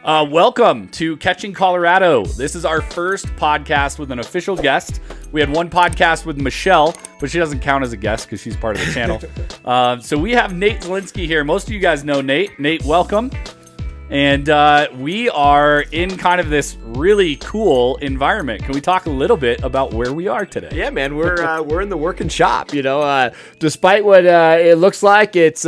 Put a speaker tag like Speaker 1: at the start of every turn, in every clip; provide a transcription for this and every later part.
Speaker 1: Welcome to Catching Colorado. This is our first podcast with an official guest. We had one podcast with Michelle, but she doesn't count as a guest because she's part of the channel. So we have Nate Zelinsky here. Most of you guys know Nate. Nate, welcome. And we are in kind of this really cool environment. Can we talk a little bit about where we are today?
Speaker 2: Yeah, man, we're in the working shop. You know, despite what it looks like, it's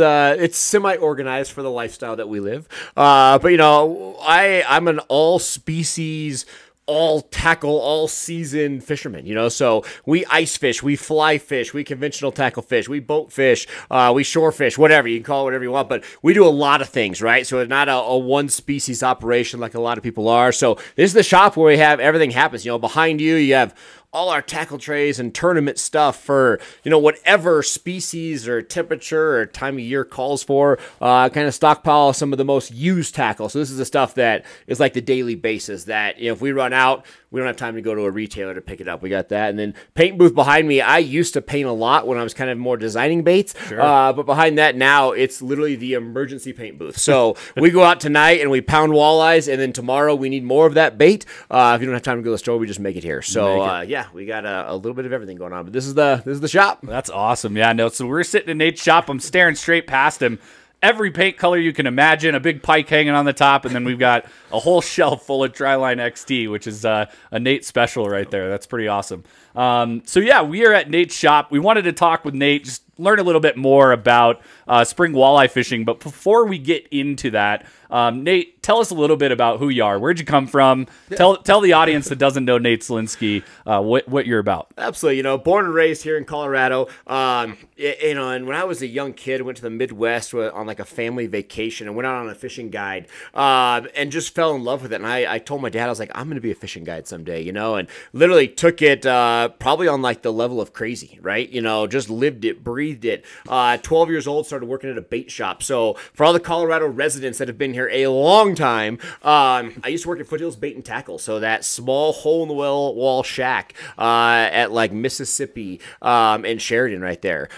Speaker 2: semi-organized for the lifestyle that we live. But you know, I'm an all-species, all tackle, all season fisherman, you know, so we ice fish, we fly fish, we conventional tackle fish, we boat fish, we shore fish, whatever, you can call it whatever you want, but we do a lot of things, right? So it's not a one species operation like a lot of people are. So this is the shop where we have everything happens, you know, behind you, you have all our tackle trays and tournament stuff for, you know, whatever species or temperature or time of year calls for. Kind of stockpile some of the most used tackle. So this is the stuff that is like the daily basis that, you know, if we run out, we don't have time to go to a retailer to pick it up. We got that. And then paint booth behind me, I used to paint a lot when I was kind of more designing baits. Sure. But behind that now, it's literally the emergency paint booth. So we go out tonight and we pound walleyes, and then tomorrow we need more of that bait. If you don't have time to go to the store, we just make it here. So yeah, we got a little bit of everything going on. But this is the shop.
Speaker 1: That's awesome. Yeah, no. So we're sitting in Nate's shop. I'm staring straight past him. Every paint color you can imagine, a big pike hanging on the top, and then we've got a whole shelf full of Dryline XT, which is a Nate special right there. That's pretty awesome. So yeah, we are at Nate's shop. We wanted to talk with Nate, just learn a little bit more about spring walleye fishing. But before we get into that, Nate, tell us a little bit about who you are. Where'd you come from? Yeah. Tell the audience that doesn't know Nate Zelinsky what you're about.
Speaker 2: Absolutely. You know, born and raised here in Colorado. You know, and when I was a young kid, I went to the Midwest on like a family vacation and went out on a fishing guide and just fell in love with it. And I told my dad, I was like, I'm going to be a fishing guide someday, you know, and literally took it probably on like the level of crazy, right? You know, just lived it, breathed it. 12 years old, started working at a bait shop. So for all the Colorado residents that have been here a long time, I used to work at Foothills Bait and Tackle. So that small hole in the wall shack at like Mississippi and Sheridan right there.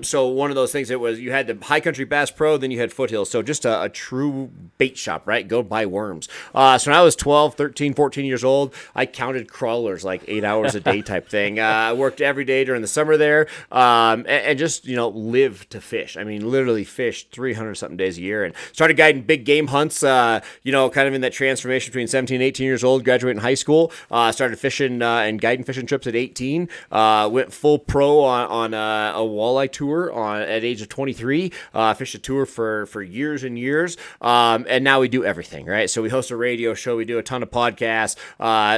Speaker 2: So one of those things, it was, you had the High Country Bass Pro, then you had Foothills. So just a true bait shop, right? Go buy worms. So when I was 12, 13, 14 years old, I counted crawlers like 8 hours a day type thing. I worked every day during the summer there and just, you know, lived to fish. I mean, literally fished 300 something days a year and started guiding big game hunts, you know, kind of in that transformation between 17 and 18 years old, graduating high school. Started fishing and guiding fishing trips at 18. Went full pro on a walleye tour at age of 23. Fished a tour for years and years. And now we do everything, right? So we host a radio show. We do a ton of podcasts,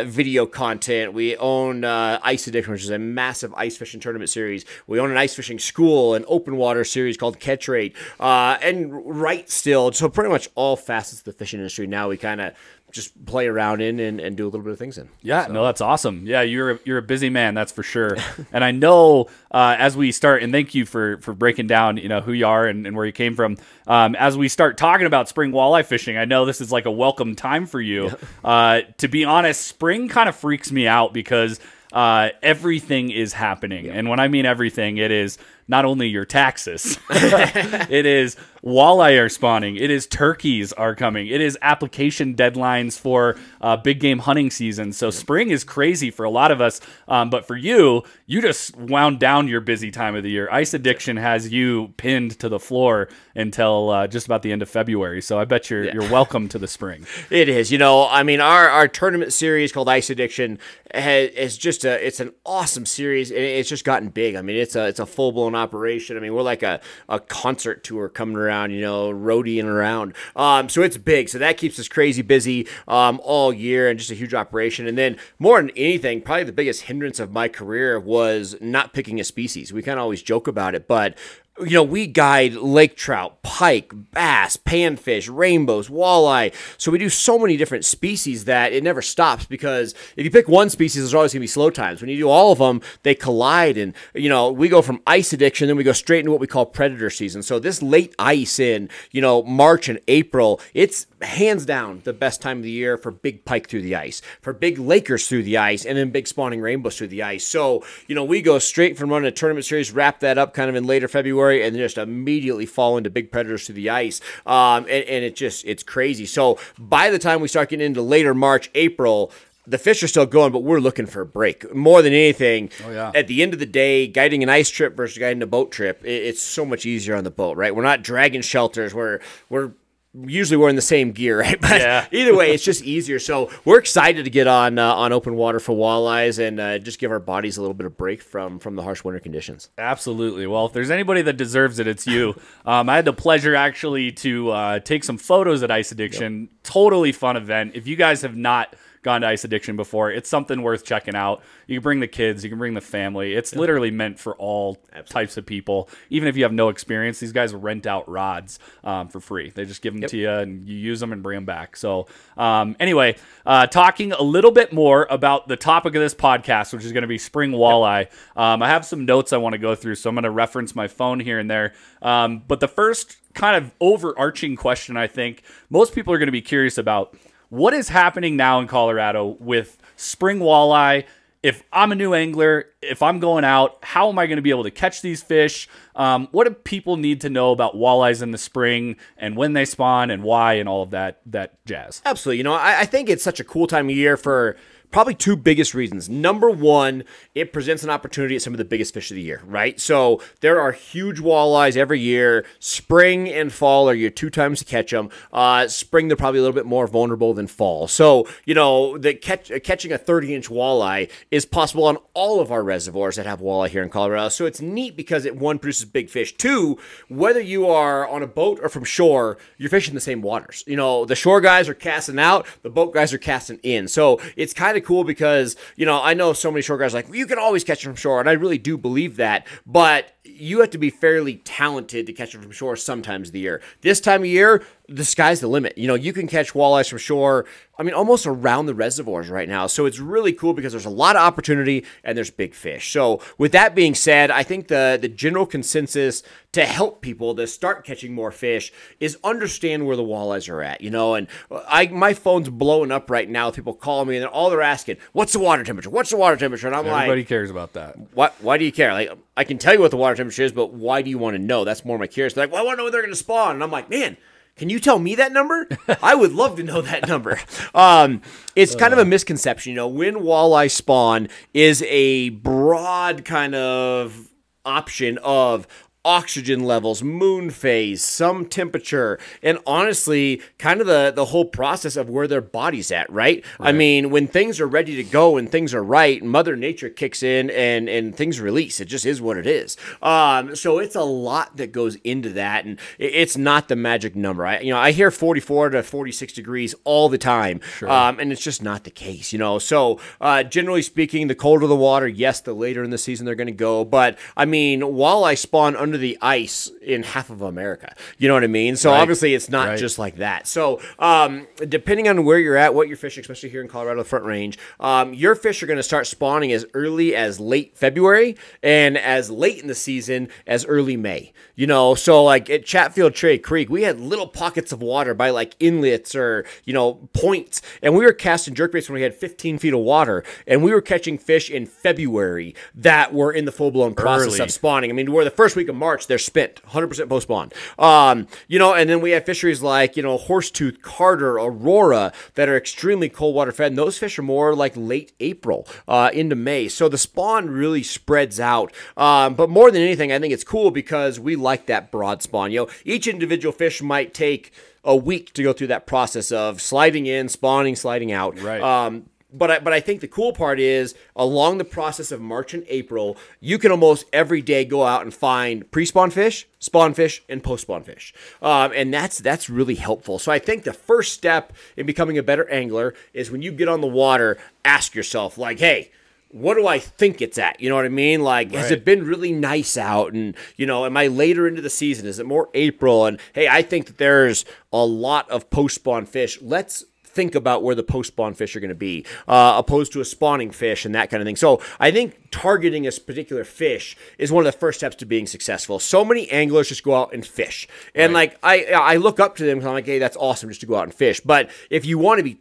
Speaker 2: video content. We own Ice Addiction, which is a massive ice fishing tournament series. We own an ice fishing school, an open water series called Catch Rate, and write still. So pretty much all facets of the fishing industry now we kind of just play around in and do a little bit of things in.
Speaker 1: Yeah, so. No, that's awesome. Yeah, you're a busy man, that's for sure. And I know as we start, and thank you for breaking down, you know, who you are and where you came from. As we start talking about spring walleye fishing, I know this is like a welcome time for you. Yeah. To be honest, spring kind of freaks me out because everything is happening. Yeah. And when I mean everything, it is not only your taxes, it is walleye are spawning, it is turkeys are coming, it is application deadlines for big game hunting season. So spring is crazy for a lot of us, but for you just wound down your busy time of the year. Ice Addiction has you pinned to the floor until just about the end of February. So I bet you're welcome to the spring.
Speaker 2: It is. You know, I mean, our tournament series called Ice Addiction is just it's an awesome series, and it's just gotten big. I mean, it's a full-blown operation. I mean, we're like a concert tour coming around, you know, roadieing around. So it's big. So that keeps us crazy busy all year, and just a huge operation. And then more than anything, probably the biggest hindrance of my career was not picking a species. We kind of always joke about it, but you know, we guide lake trout, pike, bass, panfish, rainbows, walleye. So we do so many different species that it never stops, because if you pick one species, there's always going to be slow times. When you do all of them, they collide. And, you know, we go from ice addiction, then we go straight into what we call predator season. So this late ice in, you know, March and April, it's hands down the best time of the year for big pike through the ice, for big lakers through the ice, and then big spawning rainbows through the ice. So, you know, we go straight from running a tournament series, wrap that up kind of in later February, February and just immediately fall into big predators through the ice. And it's crazy. So by the time we start getting into later March, April, the fish are still going, but we're looking for a break. More than anything, at the end of the day, guiding an ice trip versus guiding a boat trip, it's so much easier on the boat, right? We're not dragging shelters. We're usually wearing the same gear, right? But either way, it's just easier. So we're excited to get on open water for walleyes and just give our bodies a little bit of break from the harsh winter conditions.
Speaker 1: Absolutely. Well, if there's anybody that deserves it, it's you. I had the pleasure actually to take some photos at Ice Addiction. Totally fun event. If you guys have not gone to Ice Addiction before, it's something worth checking out. You can bring the kids, you can bring the family. It's literally meant for all types of people. Even if you have no experience, these guys rent out rods for free. They just give them to you, and you use them and bring them back. So anyway, talking a little bit more about the topic of this podcast, which is going to be spring walleye. I have some notes I want to go through, so I'm going to reference my phone here and there. But the first kind of overarching question I think most people are going to be curious about: what is happening now in Colorado with spring walleye? If I'm a new angler, if I'm going out, how am I going to be able to catch these fish? What do people need to know about walleyes in the spring and when they spawn and why and all of that jazz?
Speaker 2: Absolutely. You know, I think it's such a cool time of year for probably two biggest reasons. Number one, it presents an opportunity at some of the biggest fish of the year, right? So there are huge walleyes every year. Spring and fall are your two times to catch them. Spring, they're probably a little bit more vulnerable than fall. So, you know, catching a 30-inch walleye is possible on all of our reservoirs that have walleye here in Colorado. So it's neat because it, one, produces big fish. Two, whether you are on a boat or from shore, you're fishing the same waters. You know, the shore guys are casting out, the boat guys are casting in. So it's kind of cool because, you know, I know so many shore guys are like, well, you can always catch them from shore, and I really do believe that, but you have to be fairly talented to catch them from shore sometimes of the year. This time of year, the sky's the limit. You know, you can catch walleyes from shore, I mean, almost around the reservoirs right now. So it's really cool because there's a lot of opportunity and there's big fish. So with that being said, I think the general consensus to help people to start catching more fish is understand where the walleyes are at, you know, and my phone's blowing up right now with people calling me and all they're asking, what's the water temperature? What's the water temperature? And I'm
Speaker 1: Everybody cares about that.
Speaker 2: Why do you care? Like, I can tell you what the water temperature is, but why do you want to know? That's more my curious. They're like, well, I want to know when they're going to spawn. And I'm like, man, can you tell me that number? I would love to know that number. It's kind of a misconception. You know, when walleye spawn is a broad kind of option of oxygen levels, moon phase, some temperature, and honestly, kind of the whole process of where their body's at, right? I mean, when things are ready to go and things are right, Mother Nature kicks in and things release. It just is what it is. So it's a lot that goes into that, and it's not the magic number. I hear 44 to 46 degrees all the time, and it's just not the case, you know? So generally speaking, the colder the water, yes, the later in the season they're going to go, but I mean, walleye spawn under the ice in half of America. You know what I mean? So obviously it's not just like that. So depending on where you're at, what you're fishing, especially here in Colorado, the Front Range, your fish are going to start spawning as early as late February and as late in the season as early May. You know, so like at Chatfield Cherry Creek, we had little pockets of water by like inlets or, you know, points, and we were casting jerkbaits when we had 15 feet of water, and we were catching fish in February that were in the full-blown process of spawning. I mean, where the first week of March, they're spent 100% post-spawn. You know, and then we have fisheries like, you know, Horsetooth, Carter, Aurora that are extremely cold water fed, and those fish are more like late April into May. So the spawn really spreads out. But more than anything, I think it's cool because we like that broad spawn. You know, each individual fish might take a week to go through that process of sliding in, spawning, sliding out. Right. But I think the cool part is along the process of March and April, you can almost every day go out and find pre-spawn fish, spawn fish, and post-spawn fish. And that's really helpful. So I think the first step in becoming a better angler is when you get on the water, ask yourself like, hey, what do I think it's at? You know what I mean? Like, has it been really nice out? And, you know, am I later into the season? Is it more April? And, hey, I think that there's a lot of post-spawn fish. Let's think about where the post-spawn fish are going to be, opposed to a spawning fish and that kind of thing. So I think targeting a particular fish is one of the first steps to being successful. So many anglers just go out and fish. And, like, I look up to them because I'm like, hey, that's awesome just to go out and fish. But if you want to be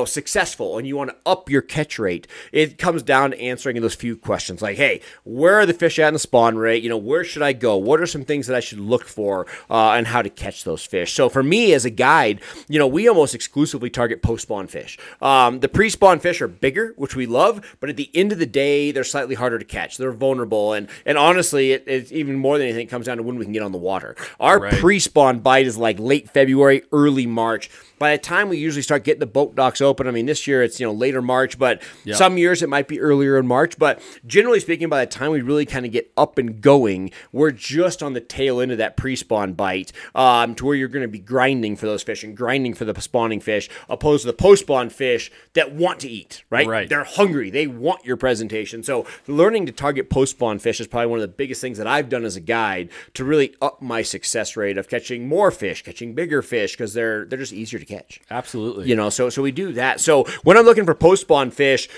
Speaker 2: successful and you want to up your catch rate, it comes down to answering those few questions like, hey, where are the fish at in the spawn rate? Where should I go? What are some things that I should look for and how to catch those fish? So for me as a guide, we almost exclusively target post-spawn fish. The pre-spawn fish are bigger, which we love, but at the end of the day, they're slightly harder to catch. They're vulnerable. And honestly, it's even more than anything, it comes down to when we can get on the water. Our pre-spawn bite is like late February, early March. By the time we usually start getting the boat docks open, I mean, this year it's, later March, but some years it might be earlier in March. But generally speaking, by the time we really kind of get up and going, we're just on the tail end of that pre-spawn bite to where you're going to be grinding for those fish and grinding for the spawning fish, opposed to the post-spawn fish that want to eat, right? They're hungry. They want your presentation. So learning to target post-spawn fish is probably one of the biggest things that I've done as a guide to really up my success rate of catching more fish, catching bigger fish, because they're just easier to catch.
Speaker 1: Absolutely.
Speaker 2: So we do that. So when I'm looking for post-spawn fish,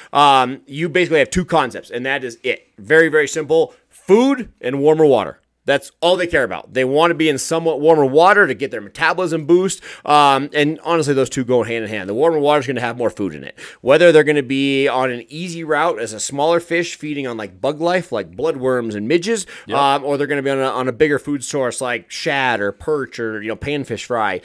Speaker 2: you basically have two concepts, and that is it. Very, very simple. Food and warmer water. That's all they care about. They want to be in somewhat warmer water to get their metabolism boost. And honestly, those two go hand in hand. The warmer water is going to have more food in it. Whether they're going to be on an easy route as a smaller fish feeding on like bug life, like bloodworms and midges, or they're going to be on a bigger food source like shad or perch or panfish fry.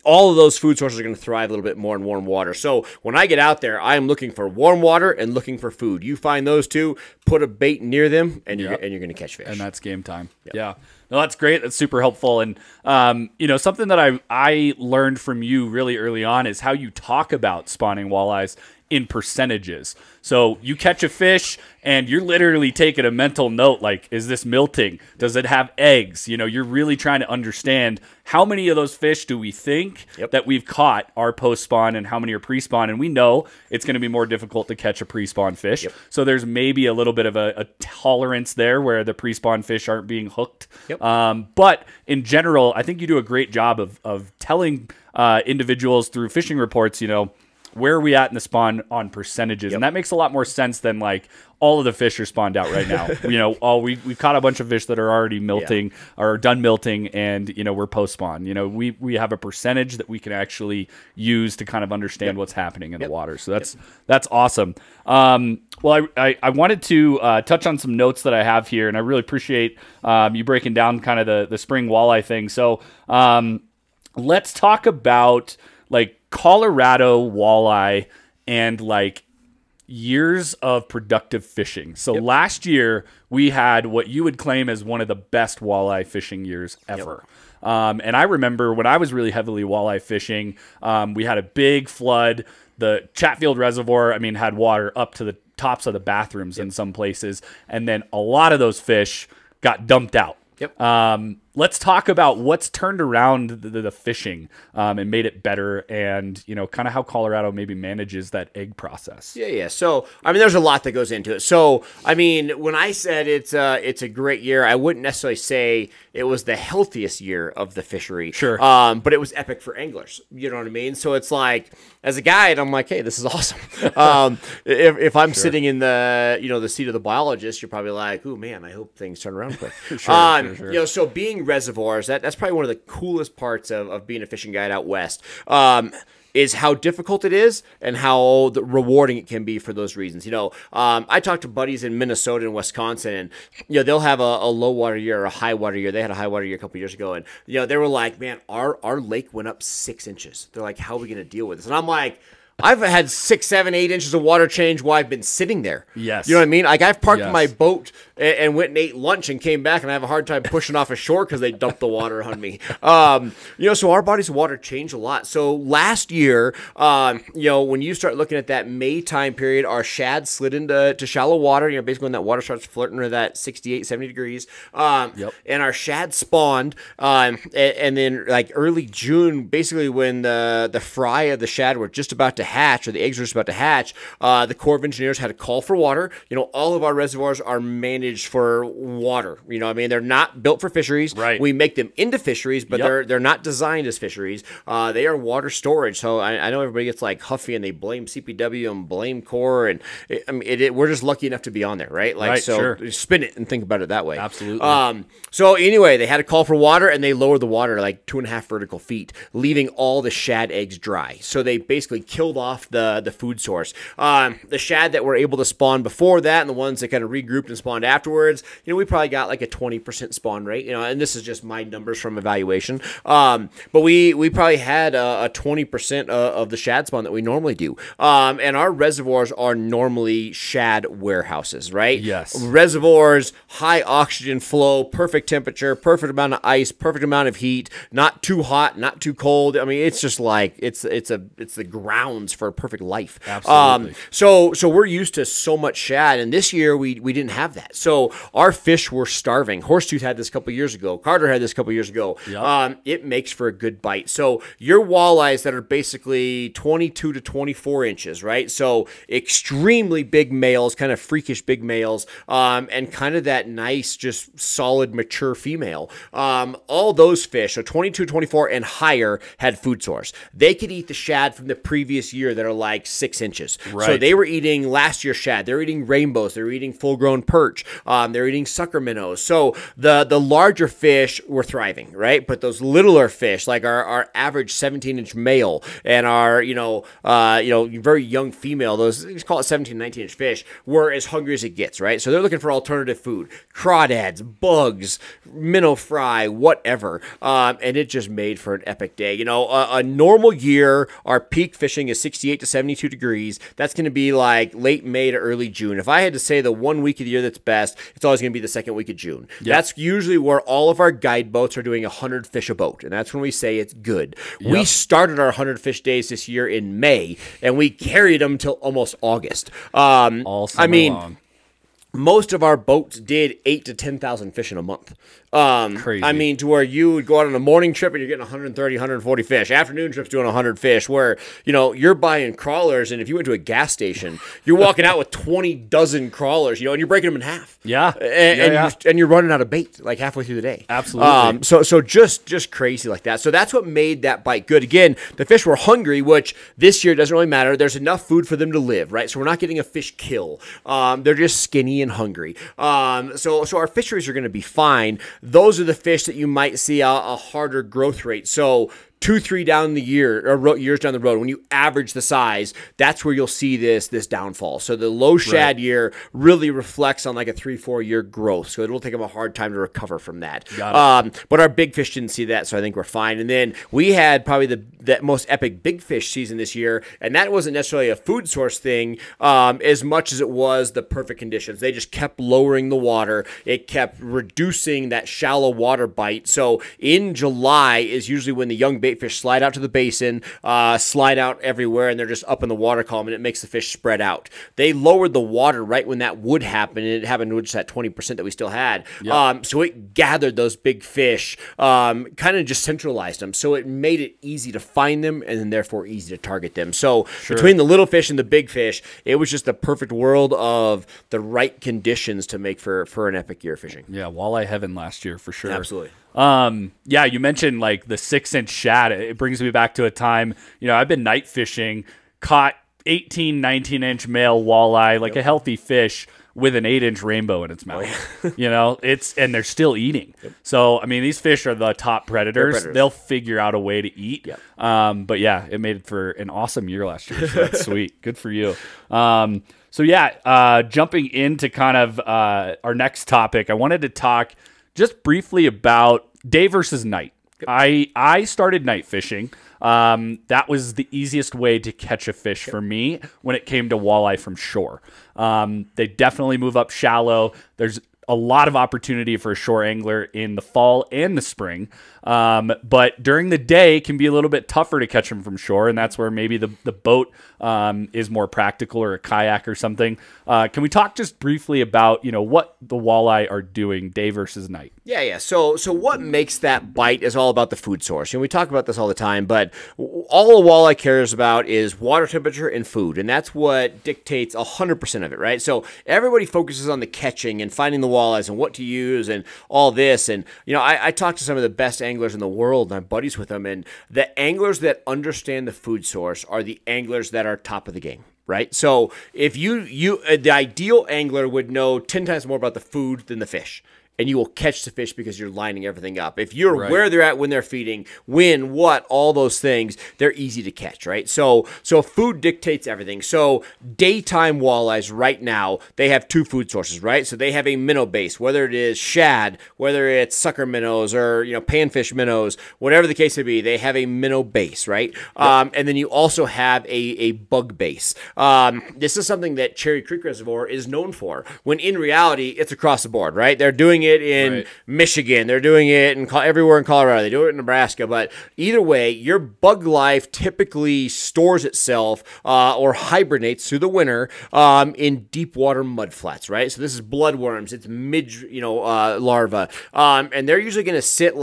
Speaker 2: All of those food sources are going to thrive a little bit more in warm water. So when I get out there, I am looking for warm water and looking for food. You find those two, put a bait near them, and you're going to catch fish.
Speaker 1: And that's game time. Yeah. No, that's great. That's super helpful. And, something that I learned from you really early on is how you talk about spawning walleyes in percentages. So you catch a fish and you're literally taking a mental note, like, is this milting? Does it have eggs? You're really trying to understand how many of those fish do we think that we've caught are post-spawn and how many are pre-spawn. And we know it's going to be more difficult to catch a pre-spawn fish. So there's maybe a little bit of a tolerance there where the pre-spawn fish aren't being hooked. But in general, I think you do a great job of telling individuals through fishing reports, where are we at in the spawn on percentages? And that makes a lot more sense than like all of the fish are spawned out right now. We've caught a bunch of fish that are already milting or done milting, and we're post spawn. We have a percentage that we can actually use to kind of understand what's happening in the water. So that's awesome. Well, I wanted to touch on some notes that I have here, and I really appreciate you breaking down kind of the spring walleye thing. So let's talk about like Colorado walleye and like years of productive fishing. So last year we had what you would claim as one of the best walleye fishing years ever. And I remember when I was really heavily walleye fishing, we had a big flood. The Chatfield Reservoir, had water up to the tops of the bathrooms in some places. And then a lot of those fish got dumped out. Let's talk about what's turned around the fishing and made it better, and kind of how Colorado maybe manages that egg process.
Speaker 2: So there's a lot that goes into it. So when I said it's a great year, I wouldn't necessarily say it was the healthiest year of the fishery.
Speaker 1: Sure.
Speaker 2: But it was epic for anglers. You know what I mean? So it's like, as a guide, I'm like, hey, this is awesome. If I'm sitting in the seat of the biologist, you're probably like, oh man, I hope things turn around quick.
Speaker 1: Sure.
Speaker 2: So being reservoirs, that's probably one of the coolest parts of being a fishing guide out west. Is how difficult it is and how rewarding it can be for those reasons. I talked to buddies in Minnesota and Wisconsin, and they'll have a low water year or a high water year. They had a high water year a couple years ago, and they were like, man, our lake went up 6 inches. They're like, how are we going to deal with this? And I'm like, I've had 6, 7, 8 inches of water change while I've been sitting there.
Speaker 1: Yes.
Speaker 2: You know what I mean? Like, I've parked my boat and went and ate lunch and came back, and I have a hard time pushing off a shore because they dumped the water on me. So our bodies of water change a lot. So last year, when you start looking at that May time period, our shad slid into shallow water, basically when that water starts flirting to that 68, 70 degrees. And our shad spawned, and then like early June, basically when the fry of the shad were just about to to hatch, or the eggs are just about to hatch, the Corps of Engineers had a call for water. You know, all of our reservoirs are managed for water. You know, I mean, they're not built for fisheries.
Speaker 1: Right.
Speaker 2: We make them into fisheries, but they're not designed as fisheries. They are water storage. So I know everybody gets like huffy and they blame CPW and blame Corps, and we're just lucky enough to be on there, right? Like, so spin it and think about it that way.
Speaker 1: Absolutely.
Speaker 2: So anyway, they had a call for water, and they lowered the water like 2.5 vertical feet, leaving all the shad eggs dry. So they basically killed off the food source. The shad that were able to spawn before that, and the ones that kind of regrouped and spawned afterwards, you know, we probably got like a 20% spawn rate. You know, and this is just my numbers from evaluation. But we probably had a 20% of the shad spawn that we normally do. And our reservoirs are normally shad warehouses, right?
Speaker 1: Yes.
Speaker 2: Reservoirs, high oxygen flow, perfect temperature, perfect amount of ice, perfect amount of heat, not too hot, not too cold. I mean, it's just like it's the grounds for perfect life.
Speaker 1: Absolutely.
Speaker 2: So we're used to so much shad, and this year we didn't have that. So our fish were starving. Horsetooth had this a couple years ago. Carter had this a couple years ago. Yep. It makes for a good bite. So your walleyes that are basically 22 to 24 inches, right? So extremely big males, kind of freakish big males, and kind of that nice, just solid, mature female. All those fish, so 22, 24 and higher, had food source. They could eat the shad from the previous year that are like 6 inches.
Speaker 1: Right.
Speaker 2: So they were eating last year's shad. They were eating rainbows. They were eating full-grown perch. They were eating sucker minnows. So the larger fish were thriving, right? But those littler fish, like our average 17-inch male and our very young female, those, let's call it 17, 19-inch fish, were as hungry as it gets, right? So they're looking for alternative food, crawdads, bugs, minnow fry, whatever. And it just made for an epic day. You know, a normal year, our peak fishing is 68 to 72 degrees. That's going to be like late May to early June. If I had to say the 1 week of the year that's best, it's always going to be the second week of June. Yep. That's usually where all of our guide boats are doing 100 fish a boat, and that's when we say it's good. Yep. We started our 100 fish days this year in May, and we carried them till almost August.
Speaker 1: All summer long.
Speaker 2: Most of our boats did 8,000 to 10,000 fish in a month.
Speaker 1: Crazy.
Speaker 2: I mean, to where you would go out on a morning trip and you're getting 130, 140 fish. Afternoon trips doing 100 fish, where, you know, you're buying crawlers, and if you went to a gas station, you're walking out with 20 dozen crawlers, you know, and you're breaking them in half.
Speaker 1: Yeah.
Speaker 2: And you're running out of bait like halfway through the day.
Speaker 1: Absolutely.
Speaker 2: So just crazy like that. So that's what made that bite good. Again, the fish were hungry, which this year doesn't really matter. There's enough food for them to live, right? So we're not getting a fish kill. They're just skinny and hungry. So our fisheries are going to be fine. Those are the fish that you might see a harder growth rate. So 2-3 down the year, or years down the road, when you average the size, that's where you'll see this downfall. So the low shad year really reflects on like a 3-4 year growth. So it'll take them a hard time to recover from that. But our big fish didn't see that, so I think we're fine. And then we had probably the most epic big fish season this year, and that wasn't necessarily a food source thing as much as it was the perfect conditions. They just kept lowering the water. It kept reducing that shallow water bite. So in July is usually when the young bait fish slide out to the basin, slide out everywhere, and they're just up in the water column, and it makes the fish spread out. They lowered the water right when that would happen, and it happened with just that 20% that we still had. Yep. So it gathered those big fish, kind of just centralized them. So it made it easy to find them, and then therefore easy to target them. So between the little fish and the big fish, it was just the perfect world of the right conditions to make for an epic year fishing.
Speaker 1: Yeah, walleye heaven last year for sure.
Speaker 2: Absolutely.
Speaker 1: Yeah, you mentioned like the 6-inch shad. It brings me back to a time, you know, I've been night fishing, caught 18, 19-inch male walleye, like a healthy fish with an 8-inch rainbow in its mouth. You know, and they're still eating. So, I mean, these fish are the top predators. They'll figure out a way to eat. But yeah, it made for an awesome year last year. So that's sweet. Good for you. So yeah, jumping into kind of our next topic, I wanted to talk just briefly about day versus night. I started night fishing. That was the easiest way to catch a fish for me when it came to walleye from shore. They definitely move up shallow. There's a lot of opportunity for a shore angler in the fall and the spring. But during the day can be a little bit tougher to catch them from shore, and that's where maybe the boat is more practical, or a kayak or something. Can we talk just briefly about, what the walleye are doing day versus night?
Speaker 2: Yeah. So what makes that bite is all about the food source. We talk about this all the time, but all a walleye cares about is water temperature and food, and that's what dictates 100% of it, right? So everybody focuses on the catching and finding the walleyes and what to use and all this. And, I talk to some of the best anglers in the world, and I'm buddies with them, and the anglers that understand the food source are the anglers that are top of the game. Right? So if the ideal angler would know 10 times more about the food than the fish, and you will catch the fish because you're lining everything up. If you're where they're at when they're feeding, when, what, all those things, they're easy to catch, right? So food dictates everything. So daytime walleyes right now, they have two food sources, right? So they have a minnow base, whether it is shad, whether it's sucker minnows or, panfish minnows, whatever the case may be, they have a minnow base, right? Yep. And then you also have a bug base. This is something that Cherry Creek Reservoir is known for, when in reality, it's across the board, right? They're doing it in Michigan. They're doing it everywhere in Colorado. They do it in Nebraska. But either way, your bug life typically stores itself or hibernates through the winter in deep water mud flats, right? So this is bloodworms. It's midge, larvae. And they're usually going to sit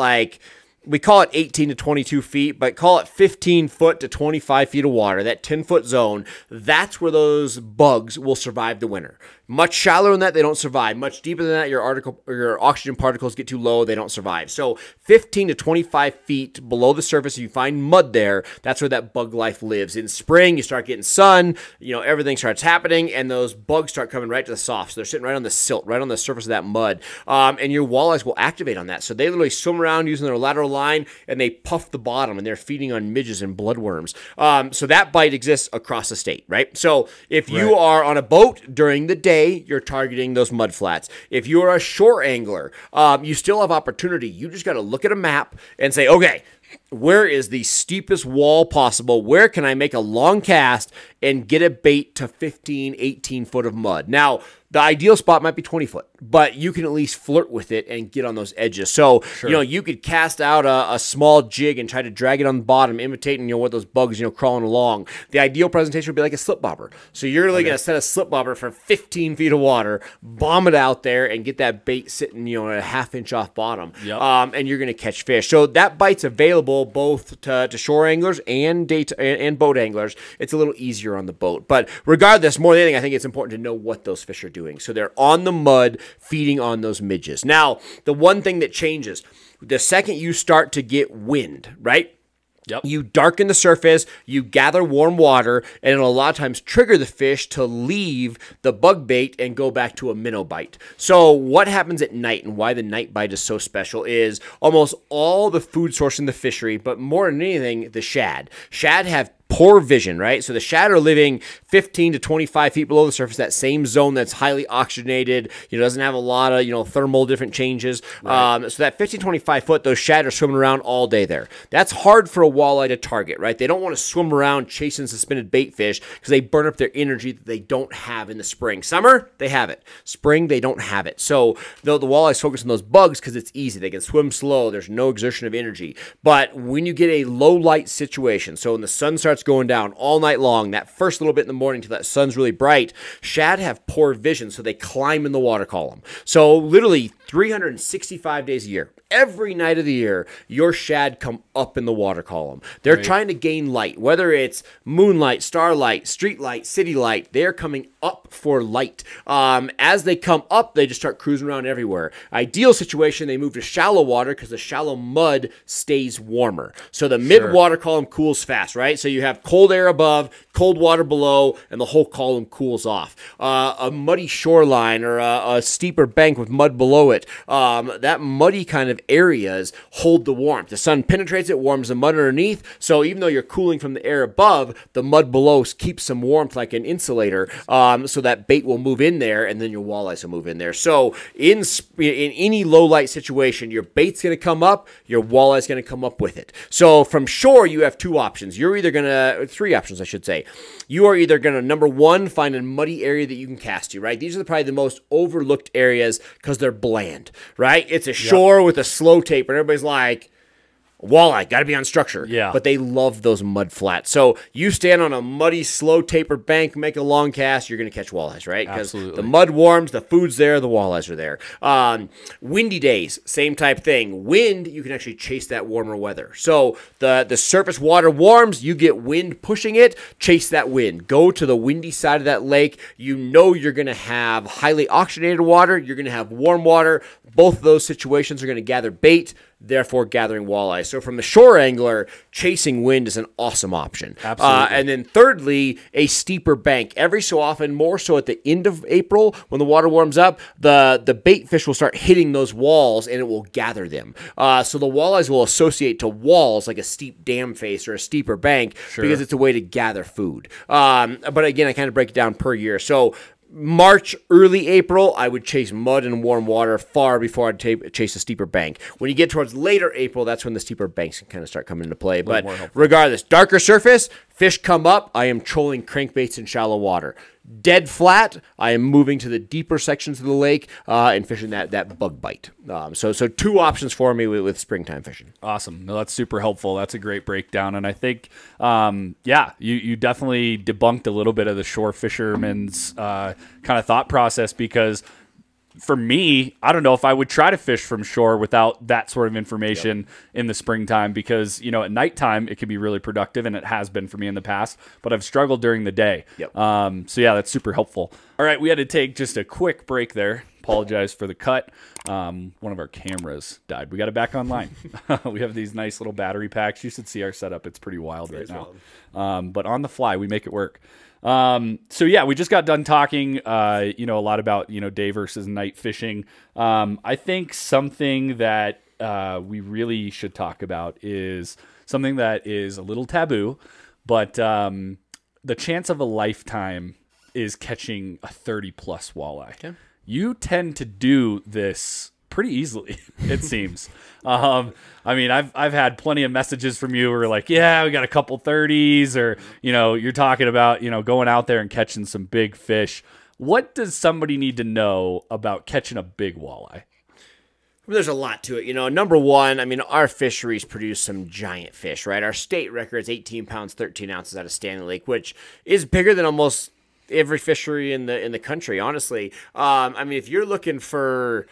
Speaker 2: we call it 18 to 22 feet, but call it 15 foot to 25 feet of water, that 10-foot zone. That's where those bugs will survive the winter. Much shallower than that, they don't survive. Much deeper than that, your oxygen particles get too low, they don't survive. So 15 to 25 feet below the surface, if you find mud there, that's where that bug life lives. In spring, you start getting sun, everything starts happening, and those bugs start coming right to the soft. So they're sitting right on the silt, right on the surface of that mud. And your walleyes will activate on that. So they literally swim around using their lateral line, and they puff the bottom, and they're feeding on midges and bloodworms. So that bite exists across the state, right? So if you are on a boat during the day, you're targeting those mud flats. If you're a shore angler, you still have opportunity. You just got to look at a map and say, okay, where is the steepest wall possible? Where can I make a long cast and get a bait to 15, 18 foot of mud? Now, the ideal spot might be 20 foot, but you can at least flirt with it and get on those edges. So, you could cast out a small jig and try to drag it on the bottom, imitating, what those bugs, crawling along. The ideal presentation would be like a slip bobber. So you're really going to set a slip bobber for 15 feet of water, bomb it out there, and get that bait sitting, at a half-inch off bottom. Yep. And you're going to catch fish. So that bite's available both to shore anglers and boat anglers. It's a little easier on the boat. But regardless, more than anything, I think it's important to know what those fish are doing. So they're on the mud feeding on those midges. Now, the one thing that changes, the second you start to get wind, right? Yep. You darken the surface, you gather warm water, and it'll a lot of times trigger the fish to leave the bug bait and go back to a minnow bite. So what happens at night and why the night bite is so special is almost all the food source in the fishery, but more than anything, the shad. Shad have poor vision, right? So the shad are living 15 to 25 feet below the surface, that same zone that's highly oxygenated, doesn't have a lot of, thermal different changes. Right. So that 15, 25 foot, those shad are swimming around all day there. That's hard for a walleye to target, right? They don't want to swim around chasing suspended bait fish because they burn up their energy that they don't have in the spring. Summer, they have it. Spring, they don't have it. So the walleyes focus on those bugs because it's easy. They can swim slow. There's no exertion of energy. But when you get a low light situation, so when the sun starts going down all night long, that first little bit in the morning till that sun's really bright, shad have poor vision, so they climb in the water column. So literally 365 days a year, every night of the year, your shad come up in the water column. They're trying to gain light, whether it's moonlight, starlight, street light, city light. They're coming up for light. As they come up, they just start cruising around everywhere. Ideal situation, they move to shallow water because the shallow mud stays warmer. So the mid-water column cools fast, right? So you have cold air above, cold water below, and the whole column cools off. A muddy shoreline or a steeper bank with mud below it, that muddy kind of areas hold the warmth. The sun penetrates it, warms the mud underneath, so even though you're cooling from the air above, the mud below keeps some warmth like an insulator, so that bait will move in there, and then your walleyes will move in there. So in any low light situation, your bait's going to come up, your walleye's going to come up with it. So from shore, you have two options. You're either going to, three options, I should say. You are either going to, number one, find a muddy area that you can cast to, right? These are probably the most overlooked areas because they're bland, right? It's a shore with a slow taper, and everybody's like, Walleye, got to be on structure.
Speaker 1: Yeah.
Speaker 2: But they love those mud flats. So you stand on a muddy, slow tapered bank, make a long cast, you're going to catch walleyes, right? Because the mud warms, the food's there, the walleyes are there. Windy days, same type thing. Wind, you can actually chase that warmer weather. So the surface water warms, you get wind pushing it, chase that wind. Go to the windy side of that lake. You know you're going to have highly oxygenated water. You're going to have warm water. Both of those situations are going to gather bait, therefore gathering walleye. So from the shore angler, chasing wind is an awesome option.
Speaker 1: Absolutely.
Speaker 2: And then thirdly, a steeper bank. Every so often, more so at the end of April, when the water warms up, the bait fish will start hitting those walls and it will gather them. So the walleyes will associate to walls like a steep dam face or a steeper bank because it's a way to gather food. But again, I kind of break it down per year. So March, early April, I would chase mud and warm water far before I'd chase a steeper bank. When you get towards later April, that's when the steeper banks can kind of start coming into play. But regardless, darker surface, fish come up, I am trolling crankbaits in shallow water. Dead flat, I am moving to the deeper sections of the lake and fishing that bug bite. So two options for me with springtime fishing.
Speaker 1: Awesome. No, that's super helpful. That's a great breakdown. And I think, you definitely debunked a little bit of the shore fisherman's kind of thought process, because for me, I don't know if I would try to fish from shore without that sort of information in the springtime, because, at nighttime it can be really productive, and it has been for me in the past, but I've struggled during the day. So yeah, that's super helpful. All right, we had to take just a quick break there. Apologize for the cut. One of our cameras died. We got it back online. We have these nice little battery packs. You should see our setup. It's pretty wild right now. But on the fly, we make it work. So yeah, we just got done talking, a lot about, day versus night fishing. I think something that, we really should talk about is something that is a little taboo, but, the chance of a lifetime is catching a 30+ walleye. Okay. You tend to do this pretty easily, it seems. I mean, I've had plenty of messages from you where like, yeah, we got a couple 30s, or, you're talking about, going out there and catching some big fish. What does somebody need to know about catching a big walleye?
Speaker 2: There's a lot to it. Number one, I mean, our fisheries produce some giant fish, right? Our state record is 18 pounds, 13 ounces out of Stanley Lake, which is bigger than almost every fishery in the country, honestly. I mean, if you're looking for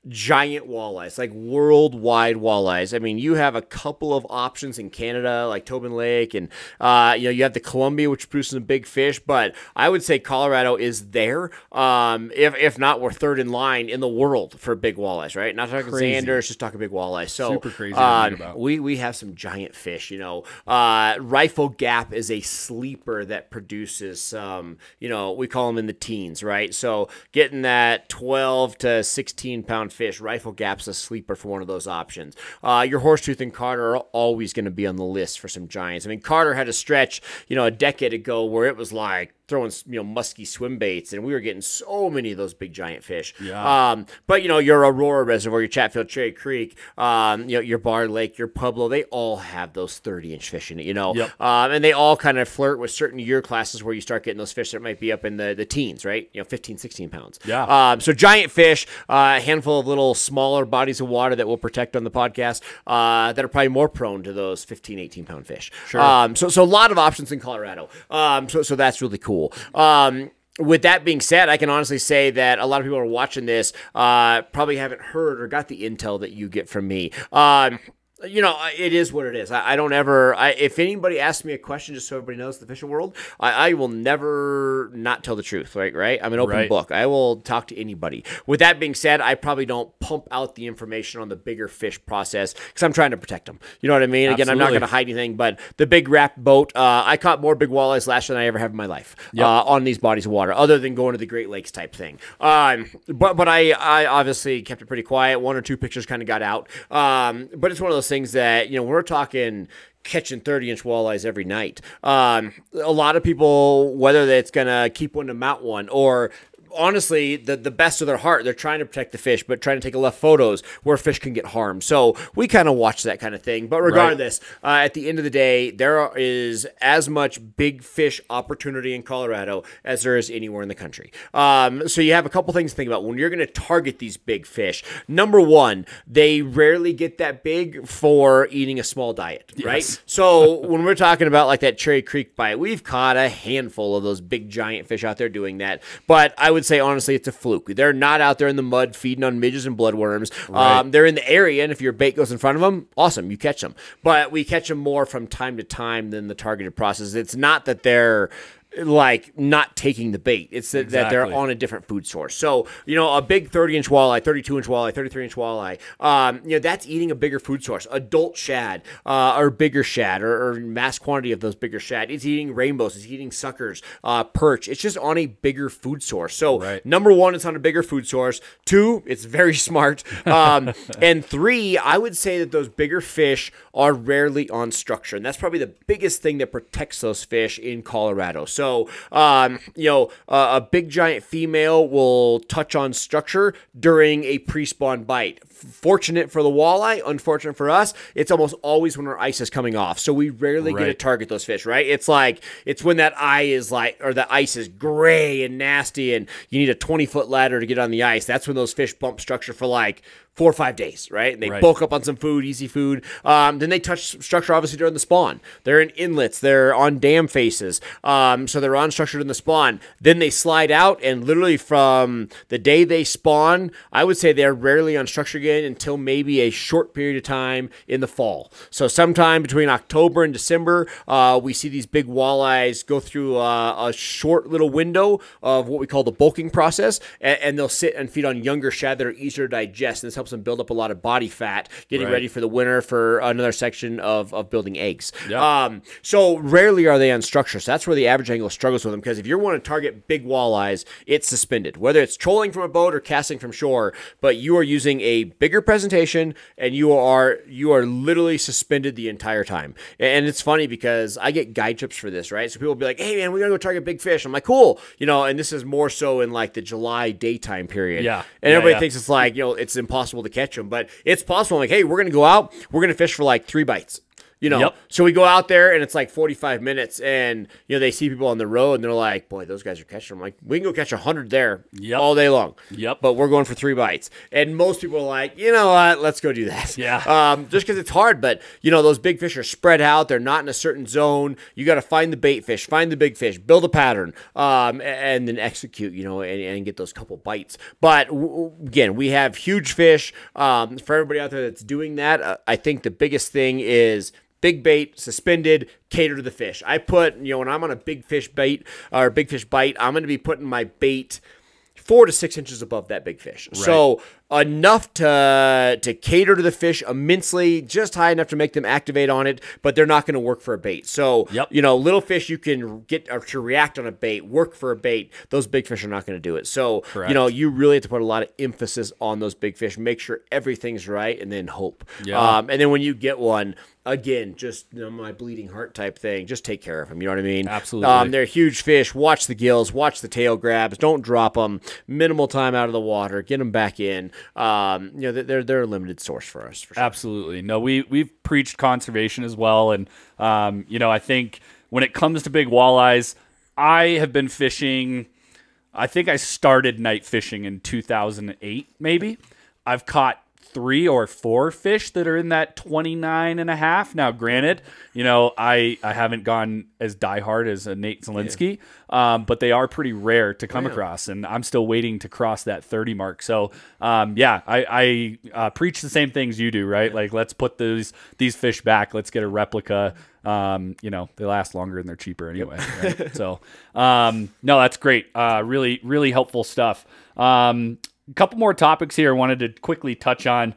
Speaker 2: giant walleyes, like worldwide walleyes, I mean, you have a couple of options in Canada, like Tobin Lake, and you have the Columbia, which produces some big fish, but I would say Colorado is there. If not, we're third in line in the world for big walleyes, right? Not talking Xanders, just talking big walleyes. So
Speaker 1: super crazy to think about.
Speaker 2: We have some giant fish. Rifle Gap is a sleeper that produces some, we call them in the teens, right? So getting that 12 to 16 pound fish, Rifle Gap's a sleeper for one of those options. Your Horsetooth and Carter are always going to be on the list for some giants. I mean, Carter had a stretch, a decade ago where it was like throwing, musky swim baits, and we were getting so many of those big giant fish.
Speaker 1: Yeah.
Speaker 2: But your Aurora Reservoir, your Chatfield Cherry Creek, your Bar Lake, your Pueblo, they all have those 30-inch fish in it,
Speaker 1: Yep.
Speaker 2: And they all kind of flirt with certain year classes where you start getting those fish that might be up in the teens, right? 15, 16 pounds.
Speaker 1: Yeah.
Speaker 2: So giant fish, a handful of little smaller bodies of water that we'll protect on the podcast that are probably more prone to those 15, 18-pound fish.
Speaker 1: Sure.
Speaker 2: So a lot of options in Colorado. So that's really cool. With that being said, I can honestly say that a lot of people who are watching this probably haven't heard or got the intel that you get from me. It is what it is. I don't ever, if anybody asks me a question, just so everybody knows the fishing world, I will never not tell the truth, right? I'm an open book. I will talk to anybody. With that being said, I probably don't pump out the information on the bigger fish process because I'm trying to protect them. You know what I mean? Again, I'm not going to hide anything, but the big wrap boat, I caught more big walleyes last year than I ever have in my life on these bodies of water, other than going to the Great Lakes type thing. But I obviously kept it pretty quiet. One or two pictures kind of got out. But it's one of those things that, we're talking catching 30-inch walleyes every night. A lot of people, whether it's going to keep one to mount one or honestly, the best of their heart. They're trying to protect the fish, but trying to take enough photos where fish can get harmed. So we kind of watch that kind of thing. But regardless, at the end of the day, there is as much big fish opportunity in Colorado as there is anywhere in the country. So you have a couple things to think about when you're going to target these big fish. Number one, they rarely get that big for eating a small diet, right? So when we're talking about like that Cherry Creek bite, we've caught a handful of those big giant fish out there doing that. But I would say, honestly, it's a fluke. They're not out there in the mud feeding on midges and bloodworms. They're in the area, and if your bait goes in front of them, awesome, you catch them. But we catch them more from time to time than the targeted process. It's not that they're like not taking the bait. It's that they're on a different food source. So, you know, a big 30-inch walleye, 32-inch walleye, 33-inch walleye, you know, that's eating a bigger food source. Adult shad or bigger shad or mass quantity of those bigger shad. It's eating rainbows. It's eating suckers, perch. It's just on a bigger food source. So, number one, it's on a bigger food source. Two, it's very smart. And three, I would say that those bigger fish are rarely on structure. And that's probably the biggest thing that protects those fish in Colorado. So, you know, a big giant female will touch on structure during a pre-spawn bite. Fortunate for the walleye, unfortunate for us, it's almost always when our ice is coming off. So we rarely get to target those fish, right? It's like, it's when that eye is like, or the ice is gray and nasty and you need a 20-foot ladder to get on the ice. That's when those fish bump structure for like 4 or 5 days, right? And they bulk up on some food, easy food. Then they touch structure, obviously, during the spawn. They're in inlets. They're on dam faces. So they're on structure in the spawn. Then they slide out, and literally from the day they spawn, I would say they're rarely on structure again until maybe a short period of time in the fall. So sometime between October and December, we see these big walleyes go through a short little window of what we call the bulking process, and they'll sit and feed on younger shad that are easier to digest. And this helps them build up a lot of body fat, getting ready for the winter for another section of building eggs. So rarely are they on structure. So that's where the average angler struggles with them, because if you want to target big walleyes, it's suspended, whether it's trolling from a boat or casting from shore, but you are using a bigger presentation and you are literally suspended the entire time. And it's funny because I get guide trips for this, right? So people will be like, hey man, we gotta go target big fish. I'm like, cool. You know, and this is more so in like the July daytime period. And everybody thinks it's like, you know, it's impossible to catch them, but it's possible. I'm like, hey, we're going to go out, we're going to fish for like 3 bites. You know, so we go out there and it's like 45 minutes and, you know, they see people on the road and they're like, boy, those guys are catching them. I'm like, we can go catch 100 there all day long. But we're going for 3 bites. And most people are like, you know what, let's go do that. Just because it's hard. But, you know, those big fish are spread out. They're not in a certain zone. You got to find the bait fish, find the big fish, build a pattern, and then execute, you know, and get those couple bites. But again, we have huge fish. For everybody out there that's doing that, I think the biggest thing is big bait, suspended, cater to the fish. I put, you know, when I'm on a big fish bait or big fish bite, I'm going to be putting my bait 4 to 6 inches above that big fish. So enough to cater to the fish immensely, just high enough to make them activate on it, but they're not going to work for a bait. So, you know, little fish you can get or to react on a bait, work for a bait. Those big fish are not going to do it. So, you know, you really have to put a lot of emphasis on those big fish, make sure everything's right, and then hope. And then when you get one, again, just, you know, my bleeding heart type thing, just take care of them. You know what I mean?
Speaker 1: Absolutely.
Speaker 2: They're huge fish. Watch the gills, watch the tail grabs. Don't drop them. Minimal time out of the water. Get them back in. You know, they're a limited source for us. For sure.
Speaker 1: Absolutely. No, we've preached conservation as well. And, you know, I think when it comes to big walleyes, I have been fishing, I think I started night fishing in 2008, maybe. I've caught 3 or 4 fish that are in that 29.5. Now, granted, you know, I haven't gone as diehard as a Nate Zelinsky, but they are pretty rare to come across, and I'm still waiting to cross that 30 mark. So, yeah, I preach the same things you do, right? Like, let's put these fish back. Let's get a replica. You know, they last longer and they're cheaper anyway. Right? So, no, that's great. Really, really helpful stuff. A couple more topics here I wanted to quickly touch on.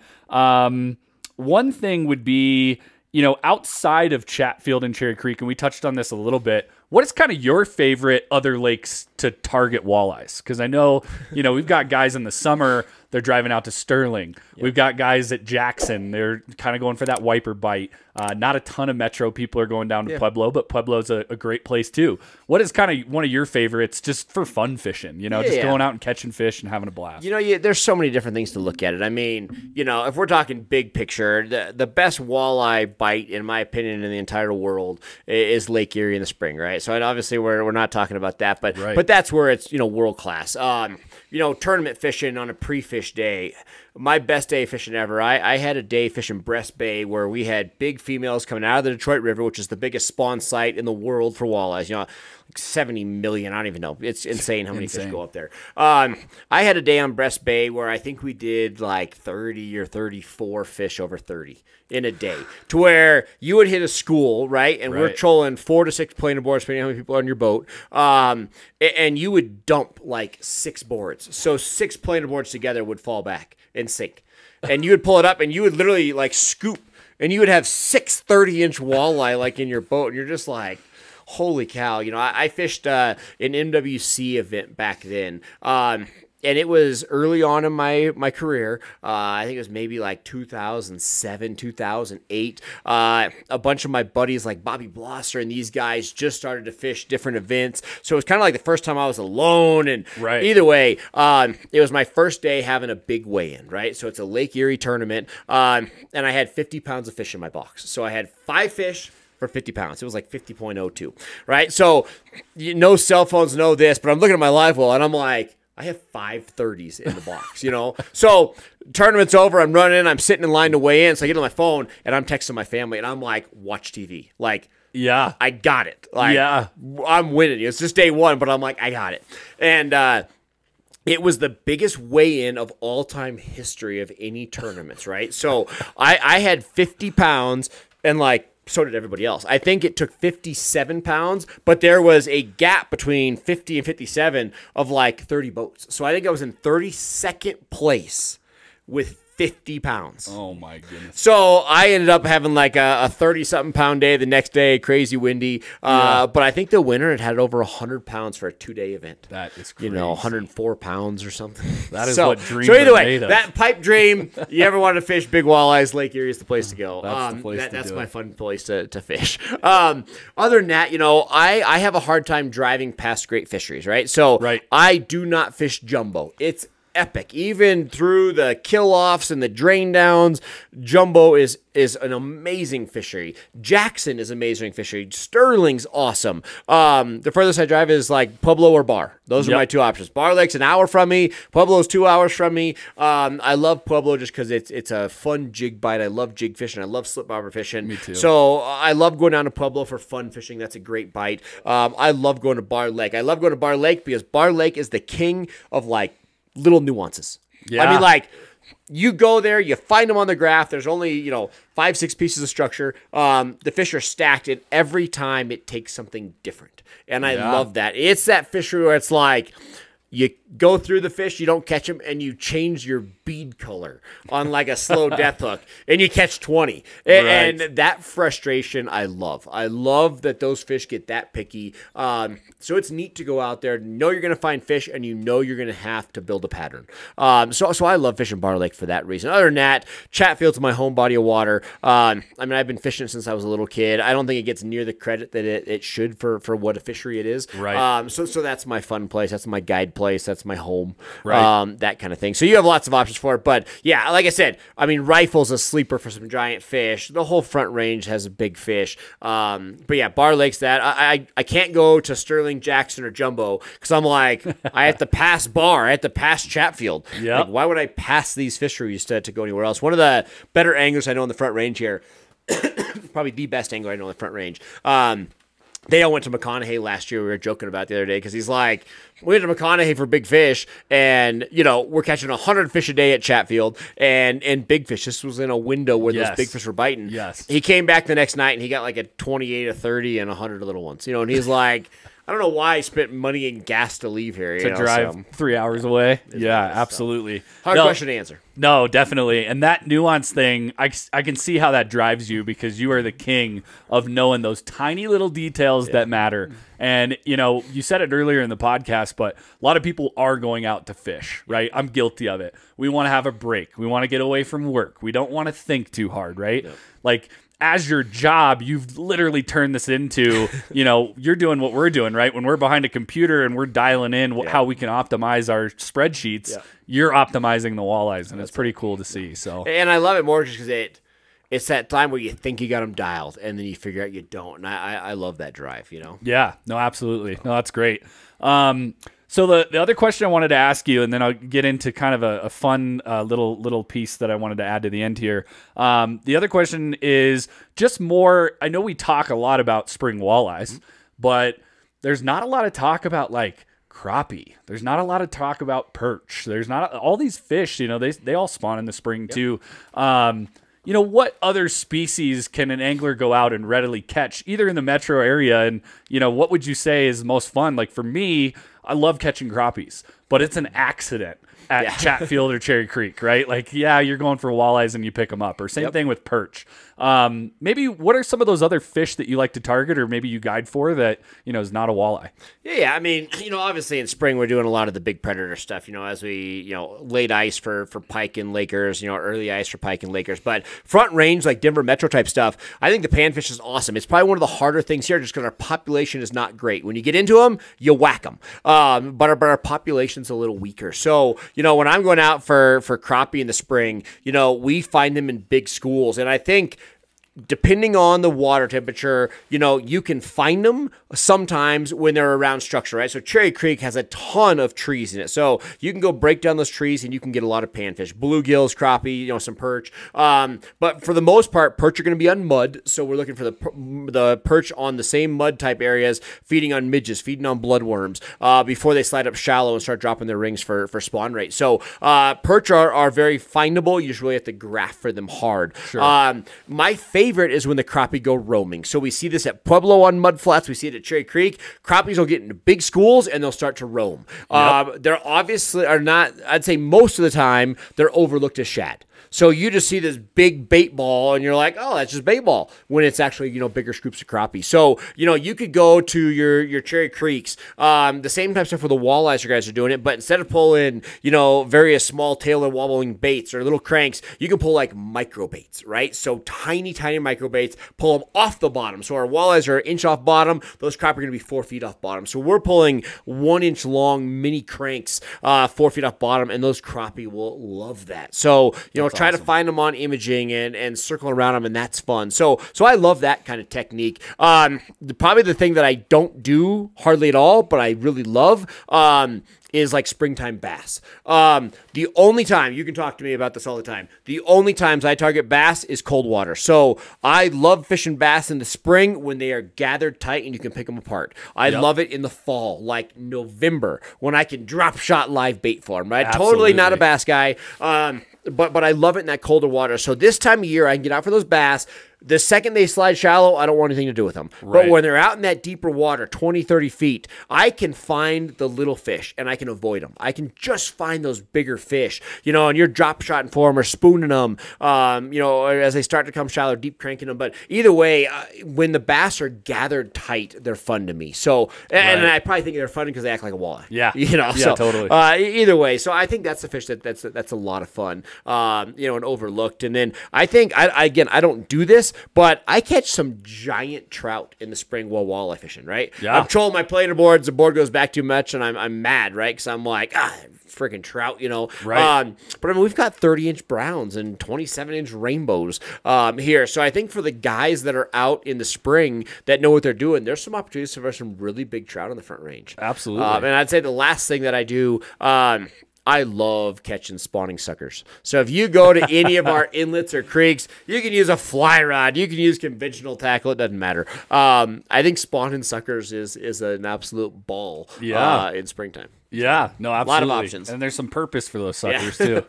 Speaker 1: One thing would be, you know, outside of Chatfield and Cherry Creek, and we touched on this a little bit, what is kind of your favorite other lakes to target walleyes? Because I know, you know, we've got guys in the summer, they're driving out to Sterling. Yep. We've got guys at Jackson. They're kind of going for that wiper bite. Not a ton of Metro people are going down to Pueblo, but Pueblo's a great place too. What is kind of one of your favorites just for fun fishing, just going out and catching fish and having a blast?
Speaker 2: There's so many different things to look at it. I mean, if we're talking big picture, the best walleye bite, in my opinion, in the entire world is Lake Erie in the spring, right? So obviously we're not talking about that, but that's where it's, world class. Tournament fishing on a pre-fish day. My best day fishing ever. I had a day fishing Breast Bay where we had big females coming out of the Detroit River, which is the biggest spawn site in the world for walleyes. Like 70 million. I don't even know. It's insane how many fish go up there. I had a day on Breast Bay where I think we did like 30 or 34 fish over 30 in a day, to where you would hit a school, right? And we're trolling 4 to 6 planer boards, depending on how many people are on your boat. And you would dump like 6 boards. So 6 planer boards together would fall back and sink. And you would pull it up and you would literally like scoop, and you would have 6 30-inch walleye like in your boat. And you're just like, holy cow. I fished an MWC event back then. And it was early on in my career. I think it was maybe like 2007, 2008. A bunch of my buddies like Bobby Blosser and these guys just started to fish different events. So it was kind of like the first time I was alone. And either way, it was my first day having a big weigh-in, right? So it's a Lake Erie tournament. And I had 50 pounds of fish in my box. So I had 5 fish for 50 pounds. It was like 50.02, right? So no cell phones, no this, but I'm looking at my live well and I'm like, I have 5 30s in the box, So tournament's over. I'm running. I'm sitting in line to weigh in. So I get on my phone and I'm texting my family and I'm like, watch TV. Like, I got it. Like, I'm winning. It's just day 1, but I'm like, I got it. And, it was the biggest weigh-in of all-time history of any tournaments, right? So I had 50 pounds and like, so did everybody else. I think it took 57 pounds, but there was a gap between 50 and 57 of like 30 boats. So I think I was in 32nd place with 50 pounds.
Speaker 1: Oh, my goodness.
Speaker 2: So I ended up having like a 30-something pound day the next day, crazy windy. But I think the winner had over 100 pounds for a 2-day event.
Speaker 1: That is crazy.
Speaker 2: 104 pounds or something.
Speaker 1: That is what dreams
Speaker 2: So either way,
Speaker 1: made of.
Speaker 2: that pipe dream, you ever want to fish big walleyes, Lake Erie is the place to go.
Speaker 1: That's the place
Speaker 2: that's my fun place to fish. Other than that, I have a hard time driving past great fisheries, right? So I do not fish jumbo. It's epic. Even through the kill-offs and the drain downs, jumbo is an amazing fishery. Jackson is amazing fishery. Sterling's awesome. The furthest I drive is like Pueblo or Bar. Those are my 2 options. Bar Lake's an hour from me. Pueblo's 2 hours from me. I love Pueblo just because it's a fun jig bite. I love jig fishing. I love slip bobber fishing.
Speaker 1: Me too.
Speaker 2: So I love going down to Pueblo for fun fishing. That's a great bite. I love going to Bar Lake. I love going to Bar Lake because Bar Lake is the king of like little nuances. I mean, like, you go there, you find them on the graph. There's only, 5, 6 pieces of structure. The fish are stacked, and every time it takes something different. And I love that. It's that fishery where it's like, you go through the fish, you don't catch them, and you change your bead color on like a slow death hook, and you catch 20. And that frustration I love. I love that those fish get that picky. So it's neat to go out there, know you're going to find fish, and you're going to have to build a pattern. So I love fishing Bar Lake for that reason. Other than that, Chatfield's my home body of water. I mean, I've been fishing since I was a little kid. I don't think it gets near the credit that it should for what a fishery it is. So that's my fun place. That's my guide place. That's my home. That kind of thing. So you have lots of options for it. But yeah, like I said, I mean, Rifle's a sleeper for some giant fish. The whole Front Range has a big fish. But yeah, Bar Lake's that. I can't go to Sterling, Jackson, or Jumbo because I'm like, I have to pass Bar. I have to pass Chatfield. Like, why would I pass these fisheries to go anywhere else? One of the better anglers I know in the Front Range here, probably the best angler I know in the Front Range. They all went to McConaughey last year. We were joking about the other day because he's like, we went to McConaughey for big fish, and we're catching 100 fish a day at Chatfield, and big fish. This was in a window where those big fish were biting. He came back the next night and he got like a 28, a 30, and 100 little ones. And he's like, I don't know why I spent money and gas to leave here.
Speaker 1: To drive 3 hours away. Yeah, absolutely.
Speaker 2: Hard question to answer.
Speaker 1: No, definitely. And that nuance thing, I can see how that drives you, because you are the king of knowing those tiny little details that matter. And, you know, you said it earlier in the podcast, but a lot of people are going out to fish, right? I'm guilty of it. We want to have a break. We want to get away from work. We don't want to think too hard, right? Yep. Like, as your job, you've literally turned this into, you know, you're doing what we're doing, right? When we're behind a computer and we're dialing in how we can optimize our spreadsheets, you're optimizing the walleyes, and it's pretty cool to see. So, and
Speaker 2: I love it more just because it's that time where you think you got them dialed, and then you figure out you don't. And I love that drive, you know?
Speaker 1: Yeah, no, absolutely. No, that's great. So the other question I wanted to ask you, and then I'll get into kind of a fun little piece that I wanted to add to the end here. The other question is just more, I know we talk a lot about spring walleyes, but there's not a lot of talk about like crappie. There's not a lot of talk about perch. There's not all these fish, you know, they all spawn in the spring too. You know, what other species can an angler go out and readily catch, either in the metro area? And, you know, what would you say is most fun? Like for me, I love catching crappies, but it's an accident at Chatfield or Cherry Creek, right? Like, yeah, you're going for walleyes and you pick them up, or same thing with perch. Maybe what are some of those other fish that you like to target, or maybe you guide for that, you know, is not a walleye?
Speaker 2: Yeah, I mean, you know, obviously in spring we're doing a lot of the big predator stuff, you know, as we, you know, late ice for pike and lakers, you know, early ice for pike and lakers. But front range, like Denver Metro type stuff, I think the panfish is awesome. It's probably one of the harder things here just because our population is not great. When you get into them, you whack them. But our population's a little weaker. So, you know, when I'm going out for crappie in the spring, you know, we find them in big schools. And I think depending on the water temperature, you know, you can find them sometimes when they're around structure, right? So Cherry Creek has a ton of trees in it. So you can go break down those trees and you can get a lot of panfish, bluegills, crappie, you know, some perch. But for the most part, perch are going to be on mud. So we're looking for the perch on the same mud type areas, feeding on midges, feeding on bloodworms, before they slide up shallow and start dropping their rings for spawn rate. So perch are very findable. You just really have to graph for them hard. Sure. My favorite is when the crappie go roaming. So we see this at Pueblo on mud flats. We see it at Cherry Creek. Crappies will get into big schools and they'll start to roam. They're obviously are not, I'd say most of the time, they're overlooked as shad. So you just see this big bait ball and you're like, oh, that's just bait ball, when it's actually, you know, bigger scoops of crappie. So, you know, you could go to your Cherry Creeks, the same type of stuff for the walleyes you guys are doing it, but instead of pulling, you know, various small tail and wobbling baits or little cranks, you can pull like micro baits, right? So tiny micro baits, pull them off the bottom. So our walleyes are an inch off bottom. Those crappie are going to be 4 feet off bottom. So we're pulling 1 inch long mini cranks, 4 feet off bottom, and those crappie will love that. So, you know, try to find them on imaging and circle around them, and that's fun. So I love that kind of technique. Probably the thing that I don't do hardly at all, but I really love, is like springtime bass. The only time, you can talk to me about this all the time, the only times I target bass is cold water. So I love fishing bass in the spring when they are gathered tight and you can pick them apart. I love it in the fall, like November, when I can drop shot live bait for them, right?
Speaker 1: Absolutely.
Speaker 2: Totally not a bass guy. But I love it in that colder water. So this time of year, I can get out for those bass. The second they slide shallow, I don't want anything to do with them. Right. But when they're out in that deeper water, 20, 30 feet, I can find the little fish, and I can avoid them. I can just find those bigger fish, you know, and you're drop shotting for them or spooning them, you know, as they start to come shallow, deep cranking them. But either way, when the bass are gathered tight, they're fun to me. So, and I probably think they're fun because they act like a walleye.
Speaker 1: Yeah.
Speaker 2: You know,
Speaker 1: yeah,
Speaker 2: so,
Speaker 1: totally.
Speaker 2: Either way, so I think that's the fish that's a lot of fun, you know, and overlooked. And then I think, I don't do this, but I catch some giant trout in the spring while walleye fishing, right?
Speaker 1: Yeah.
Speaker 2: I'm trolling my planer boards. The board goes back too much, and I'm mad, right? Because I'm like, freaking trout, you know.
Speaker 1: Right.
Speaker 2: But I mean, we've got 30-inch browns and 27-inch rainbows here. So I think for the guys that are out in the spring that know what they're doing, there's some opportunities for some really big trout on the front range.
Speaker 1: Absolutely.
Speaker 2: And I'd say the last thing that I do, I love catching spawning suckers. So if you go to any of our inlets or creeks, you can use a fly rod, you can use conventional tackle, it doesn't matter. I think spawning suckers is an absolute ball in springtime.
Speaker 1: Yeah, no, absolutely.
Speaker 2: A lot of options.
Speaker 1: And there's some purpose for those suckers too.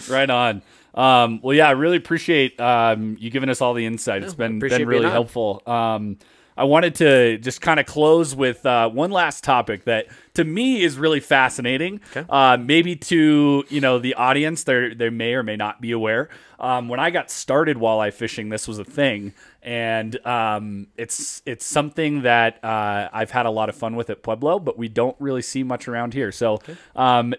Speaker 1: Right on. Well, yeah, I really appreciate you giving us all the insight. It's been really helpful. I wanted to just kind of close with one last topic that to me is really fascinating. Okay. Maybe to the audience, they may or may not be aware. When I got started walleye fishing, this was a thing, and it's something that I've had a lot of fun with at Pueblo, but we don't really see much around here. So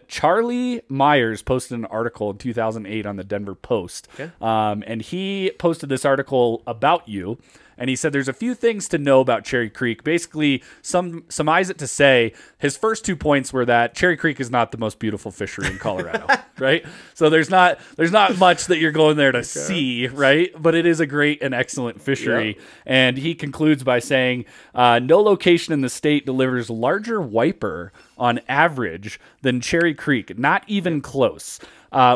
Speaker 1: Charlie Myers posted an article in 2008 on the Denver Post, and he posted this article about you. And he said there's a few things to know about Cherry Creek. Basically, surmise it to say his first 2 points were that Cherry Creek is not the most beautiful fishery in Colorado, right? So there's not much that you're going there to see, right? But it is a great and excellent fishery. Yep. And he concludes by saying, no location in the state delivers larger wiper on average than Cherry Creek, not even close.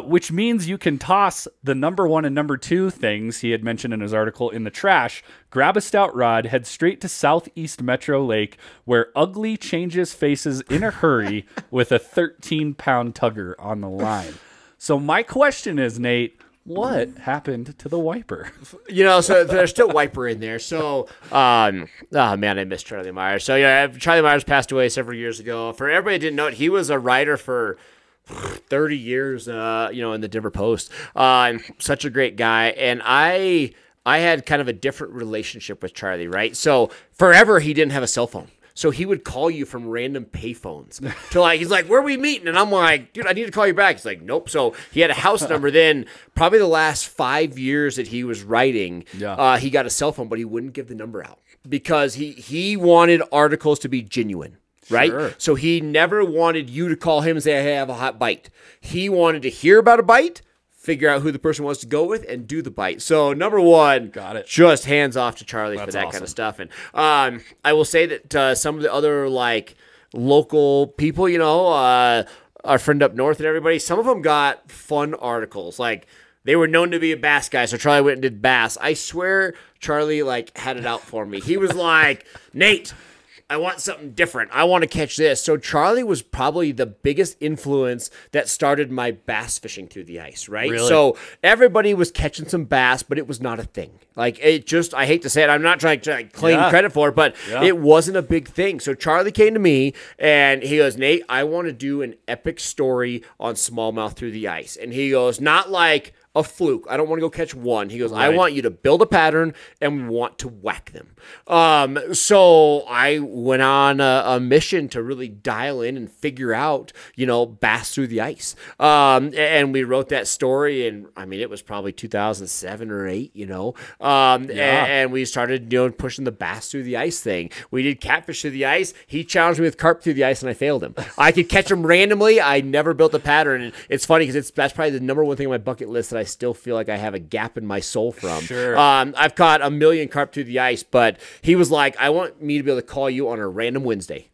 Speaker 1: Which means you can toss the number 1 and number 2 things he had mentioned in his article in the trash, grab a stout rod, head straight to Southeast Metro Lake, where ugly changes faces in a hurry with a 13-pound tugger on the line. So my question is, Nate, what happened to the wiper?
Speaker 2: So there's still wiper in there. So, oh man, I miss Charlie Myers. So yeah, Charlie Myers passed away several years ago. For everybody who didn't know it, he was a writer for 30 years, in the Denver Post. Such a great guy. And I had kind of a different relationship with Charlie, right? So forever he didn't have a cell phone. So he would call you from random payphones he's like, where are we meeting? And I'm like, dude, I need to call you back. He's like, nope. So he had a house number. Then probably the last 5 years that he was writing, he got a cell phone, but he wouldn't give the number out because he wanted articles to be genuine. Right? Sure. So he never wanted you to call him and say, hey, I have a hot bite. He wanted to hear about a bite, figure out who the person wants to go with, and do the bite. So number 1, got it. Just hands off to Charlie for that kind of stuff. And I will say that some of the other local people, our friend up north and everybody, some of them got fun articles. Like they were known to be a bass guy, so Charlie went and did bass. I swear Charlie had it out for me. He was like, Nate, I want something different. I want to catch this. So Charlie was probably the biggest influence that started my bass fishing through the ice, right? Really? So everybody was catching some bass, but it was not a thing. I hate to say it, I'm not trying to claim credit for it, but it wasn't a big thing. So Charlie came to me and he goes, Nate, I want to do an epic story on smallmouth through the ice. And he goes, not like a fluke. I don't want to go catch one. He goes, right. I want you to build a pattern and want to whack them. So I went on a mission to really dial in and figure out, bass through the ice. And we wrote that story, and I mean, it was probably 2007 or 8, and we started, pushing the bass through the ice thing. We did catfish through the ice. He challenged me with carp through the ice, and I failed him. I could catch them randomly. I never built a pattern, and it's funny because that's probably the number 1 thing on my bucket list that I still feel like I have a gap in my soul from.
Speaker 1: Sure.
Speaker 2: I've caught a million carp through the ice, but he was like, I want me to be able to call you on a random Wednesday,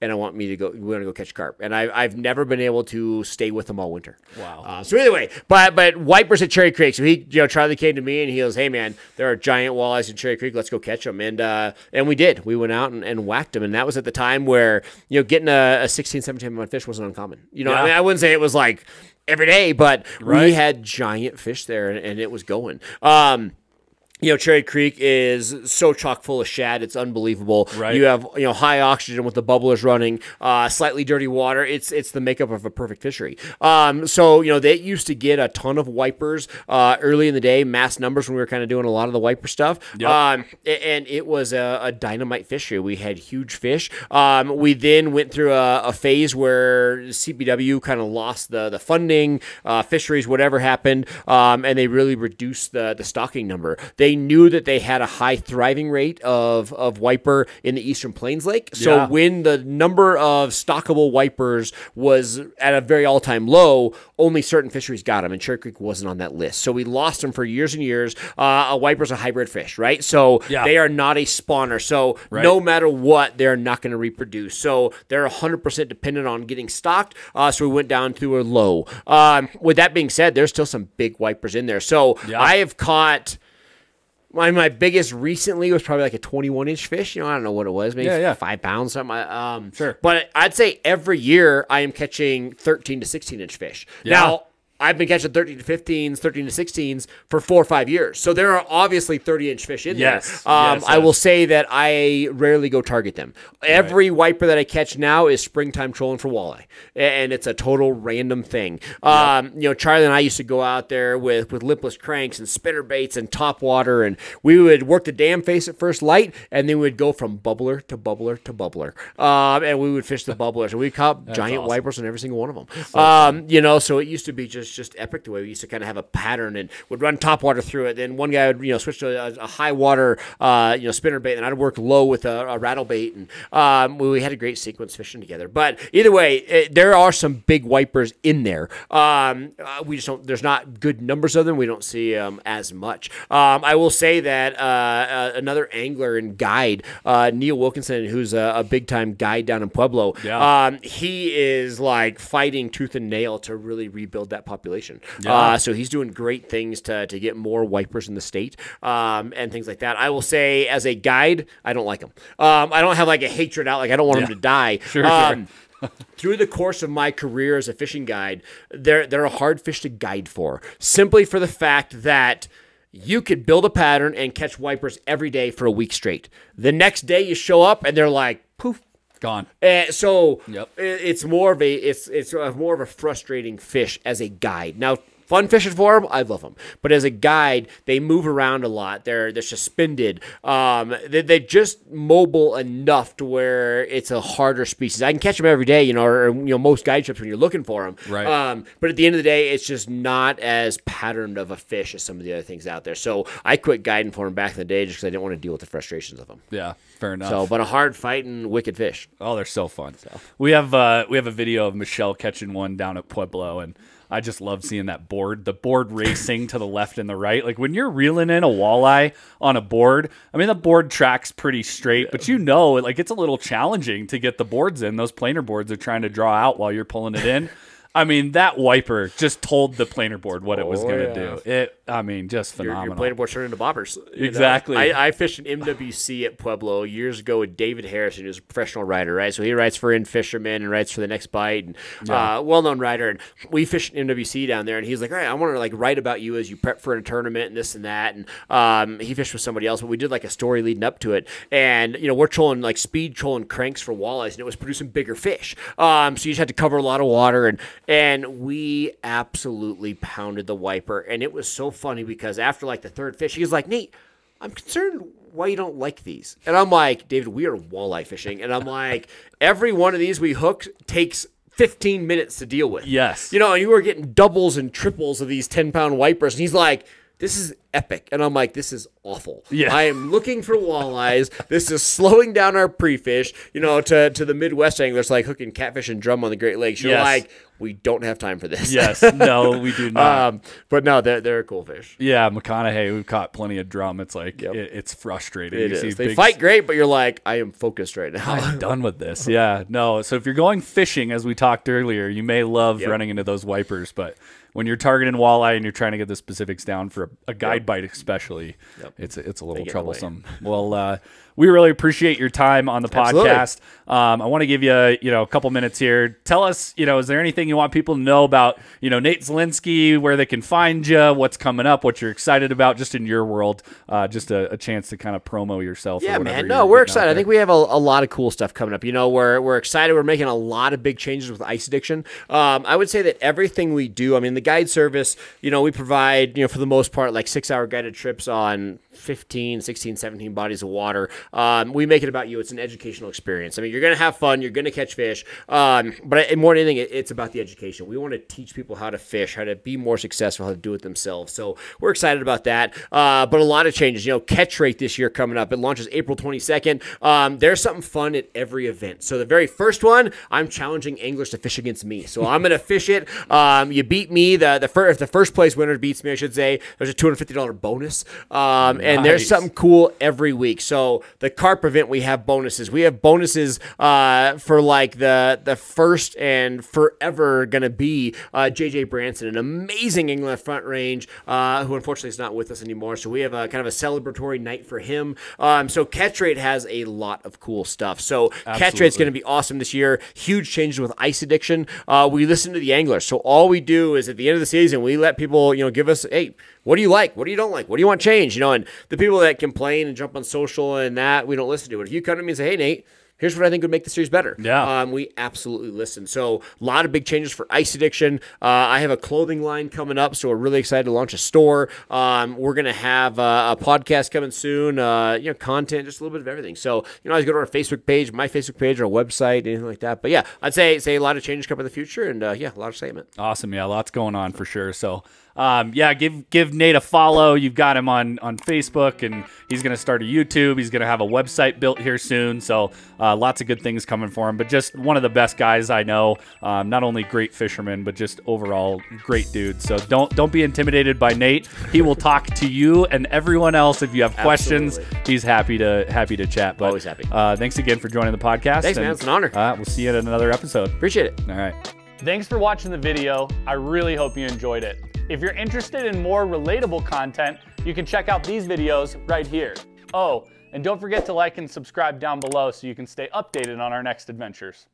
Speaker 2: and I want me to go. We're gonna go catch carp, and I've never been able to stay with him all winter.
Speaker 1: Wow.
Speaker 2: So anyway, but wipers at Cherry Creek. So he, Charlie came to me and he goes, hey man, there are giant walleyes in Cherry Creek. Let's go catch them, and we did. We went out and whacked them, and that was at the time where getting a 16, 17 pound fish wasn't uncommon. I mean, I wouldn't say it was like every day, but we had giant fish there, and it was going. Cherry Creek is so chock full of shad. It's unbelievable. Right. You have, high oxygen with the bubblers running, slightly dirty water. It's the makeup of a perfect fishery. So, they used to get a ton of wipers early in the day, mass numbers when we were kind of doing a lot of the wiper stuff. Yep. And it was a dynamite fishery. We had huge fish. We then went through a phase where CPW kind of lost the funding, fisheries, whatever happened, and they really reduced the stocking number. They knew that they had a high thriving rate of wiper in the Eastern Plains Lake. So when the number of stockable wipers was at a very all-time low, only certain fisheries got them, and Cherry Creek wasn't on that list. So we lost them for years and years. A wiper's a hybrid fish, right? So they are not a spawner. So no matter what, they're not going to reproduce. So they're 100% dependent on getting stocked. So we went down to a low. With that being said, there's still some big wipers in there. So I have caught... My biggest recently was probably like a 21-inch fish. I don't know what it was, maybe 5 pounds, something.
Speaker 1: Sure.
Speaker 2: But I'd say every year I am catching 13 to 16-inch fish. Yeah. Now, I've been catching 13 to 15s, 13 to 16s for 4 or 5 years. So there are obviously 30-inch fish in there. I will say that I rarely go target them. Every wiper that I catch now is springtime trolling for walleye, and it's a total random thing. You know, Charlie and I used to go out there with lipless cranks and spinner baits and top water, and we would work the dam face at first light, and then we would go from bubbler to bubbler to bubbler, and we would fish the bubblers, and we caught giant wipers on every single one of them. You know, so it used to be just epic the way we used to kind of have a pattern and would run top water through it. Then one guy would, you know, switch to a high water, you know, spinner bait, and I'd work low with a rattle bait, and we had a great sequence fishing together. But either way, there are some big wipers in there. We just don't. There's not good numbers of them. We don't see as much. I will say that another angler and guide, Neil Wilkinson, who's a big time guide down in Pueblo, he is like fighting tooth and nail to really rebuild that population. So he's doing great things to get more wipers in the state, and things like that. I will say, as a guide, I don't like them. I don't have like a hatred out. Like, I don't want them to die. Sure. Through the course of my career as a fishing guide, they're a hard fish to guide for, simply for the fact that you could build a pattern and catch wipers every day for a week straight. The next day you show up and they're like, poof,
Speaker 1: gone.
Speaker 2: So it's more of a frustrating fish as a guide. Now, fun fishing for them, I love them. But as a guide, they move around a lot. They're suspended. They're just mobile enough to where it's a harder species. I can catch them every day, you know, or you know, most guide trips when you're looking for them.
Speaker 1: Right.
Speaker 2: But at the end of the day, it's just not as patterned of a fish as some of the other things out there. So I quit guiding for them back in the day just because I didn't want to deal with the frustrations of them.
Speaker 1: Yeah, fair enough.
Speaker 2: So, but a hard fighting, wicked fish.
Speaker 1: Oh, they're so fun. So. We have a video of Michelle catching one down at Pueblo, and I just love seeing the board racing to the left and the right. Like, when you're reeling in a walleye on a board, I mean, the board tracks pretty straight, but you know, like, it's a little challenging to get the boards in. Those planer boards are trying to draw out while you're pulling it in. I mean, that wiper just told the planer board what it was going to do. I mean, just phenomenal.
Speaker 2: Your planer board turned into bobbers.
Speaker 1: Exactly.
Speaker 2: I fished an MWC at Pueblo years ago with David Harrison, who's a professional writer, right? So he writes for In Fisherman and writes for The Next Bite, and well-known writer. And we fished an MWC down there, and he's like, all right, I want to like write about you as you prep for a tournament and this and that. And he fished with somebody else, but we did like a story leading up to it. And, you know, we're trolling, like speed trolling cranks for walleyes, and it was producing bigger fish. So you just had to cover a lot of water, and we absolutely pounded the wiper. And it was so funny because after like the third fish, he was like, Nate, I'm concerned why you don't like these. And I'm like, David, we are walleye fishing. And I'm like, every one of these we hooked takes 15 minutes to deal with.
Speaker 1: Yes.
Speaker 2: You know, and you were getting doubles and triples of these 10-pound wipers. And he's like, this is epic. And I'm like, this is awful.
Speaker 1: Yeah.
Speaker 2: I am looking for walleyes. This is slowing down our pre-fish, you know, to the Midwest anglers like hooking catfish and drum on the Great Lakes. You're like, we don't have time for this.
Speaker 1: Yes. No, we do not.
Speaker 2: But no, they're a cool fish.
Speaker 1: Yeah, McConaughey, we've caught plenty of drum. It's like, it's frustrating.
Speaker 2: It is. They fight great, but you're like, I am focused right now.
Speaker 1: I'm done with this. Yeah. No. So if you're going fishing, as we talked earlier, you may love running into those wipers, but when you're targeting walleye and you're trying to get the specifics down for a guide bite especially, it's a little troublesome. Well, we really appreciate your time on the podcast. I want to give you a couple minutes here. Tell us, is there anything you want people to know about, Nate Zelinsky, where they can find you, what's coming up, what you're excited about, just in your world, just a chance to kind of promo yourself.
Speaker 2: Yeah, man. No, we're excited. I think we have a lot of cool stuff coming up. We're excited. We're making a lot of big changes with ice addiction. I would say that everything we do, I mean, the guide service, we provide, for the most part, like 6-hour guided trips on 15, 16, 17 bodies of water. We make it about you. It's an educational experience. I mean, you're going to have fun. You're going to catch fish. But more than anything, it's about the education. We want to teach people how to fish, how to be more successful, how to do it themselves. So we're excited about that. But a lot of changes. Catch rate this year coming up. It launches April 22nd. There's something fun at every event. So the very first one, I'm challenging anglers to fish against me. So I'm going to fish it. You beat me. If the first place winner beats me, I should say, there's a $250 bonus. And there's something cool every week. So the carp event, we have bonuses. We have bonuses for like the first and forever going to be JJ Branson, an amazing angler front range, who unfortunately is not with us anymore. So we have a kind of a celebratory night for him. So catch rate has a lot of cool stuff. So catch rate's going to be awesome this year. Huge changes with ice addiction. We listen to the anglers. So all we do is at the end of the season, we let people, give us, hey, what do you like? What do you don't like? What do you want change? And the people that complain and jump on social and that, we don't listen to. But if you come to me and say, hey, Nate, here's what I think would make the series better.
Speaker 1: Yeah.
Speaker 2: We absolutely listen. So a lot of big changes for ice addiction. I have a clothing line coming up, so we're really excited to launch a store. We're going to have a podcast coming soon, content, just a little bit of everything. So, I go to our Facebook page, my Facebook page, our website, anything like that. But yeah, I'd say a lot of changes coming in the future and a lot of excitement.
Speaker 1: Awesome. Yeah, lots going on for sure. So, give Nate a follow. You've got him on Facebook, and he's going to start a YouTube. He's going to have a website built here soon. So lots of good things coming for him. But just one of the best guys I know. Not only great fisherman, but just overall great dude. So don't be intimidated by Nate. He will talk to you and everyone else if you have questions.
Speaker 2: Absolutely.
Speaker 1: He's happy to chat. But,
Speaker 2: always happy.
Speaker 1: Thanks again for joining the podcast.
Speaker 2: Thanks, man. It's an honor.
Speaker 1: We'll see you in another episode.
Speaker 2: Appreciate it.
Speaker 1: All right. Thanks for watching the video. I really hope you enjoyed it. If you're interested in more relatable content, you can check out these videos right here. Oh, and don't forget to like and subscribe down below so you can stay updated on our next adventures.